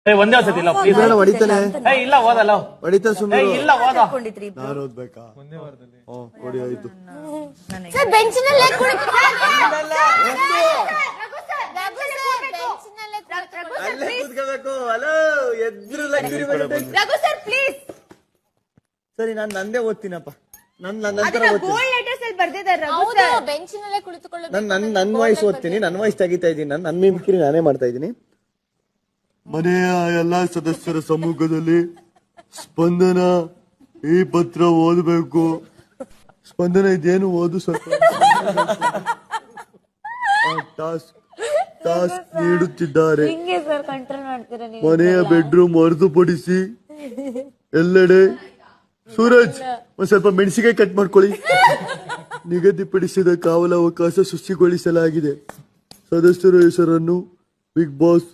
ಒಂದೇ ಒಂದ್ಸತಿ ಇಲ್ಲ ಪ್ಲೀಸ್ ಹೊಡಿತಾನೆ ಇಲ್ಲ ಓದಲ್ಲ ಹೊಡಿತಾ ಸುಮ್ಮನೆ ಇಲ್ಲ ಓದ ನಾನು ಓದ್ಬೇಕಾ ಕೊಡಿ ಆಯ್ತು ಸರ್ ಬೆಂಚಿನಲ್ಲೇ ಅಲ್ಲೇ ಕೂತ್ಕೋಬೇಕು ಹಲೋ ಎದ್ರು ರಘು ಸರ್ ಪ್ಲೀಸ್ ಸರಿ ನಾನು ನಂದೇ ಓದ್ತೀನಪ್ಪ ನಂತರ ಬೆಂಚಿನಲ್ಲೇ ಕುಳಿತುಕೊಳ್ಳ ನನ್ನ ವಾಯ್ಸ್ ಓದ್ತೀನಿ ನನ್ನ ವಾಯ್ಸ್ ತೆಗಿತಾ ಇದ್ದೀನಿ ನನ್ನ ಮಿಮಿಕ್ರಿ ನಾನೇ ಮಾಡ್ತಾ ಇದ್ದೀನಿ. ಮನೆಯ ಎಲ್ಲಾ ಸದಸ್ಯರ ಸಮ್ಮುಖದಲ್ಲಿ ಸ್ಪಂದನ ಈ ಪತ್ರ ಓದಬೇಕು. ಸ್ಪಂದನ ಇದೇನು ಓದು ಸ್ವಲ್ಪ ಟಾಸ್ಕ್ ನೀಡುತ್ತಿದ್ದಾರೆ. ಮನೆಯ ಬೆಡ್ರೂಮ್ ಹೊರತುಪಡಿಸಿ ಎಲ್ಲೆಡೆ ಸೂರಜ್ ಒಂದ್ ಸ್ವಲ್ಪ ಮೆಣಸಿನಕಾಯಿ ಕಟ್ ಮಾಡ್ಕೊಳ್ಳಿ. ನಿಗದಿಪಡಿಸಿದ ಕಾವಲಾವಕಾಶ ಸೃಷ್ಟಿಗೊಳಿಸಲಾಗಿದೆ. ಸದಸ್ಯರ ಹೆಸರನ್ನು ಬಿಗ್ ಬಾಸ್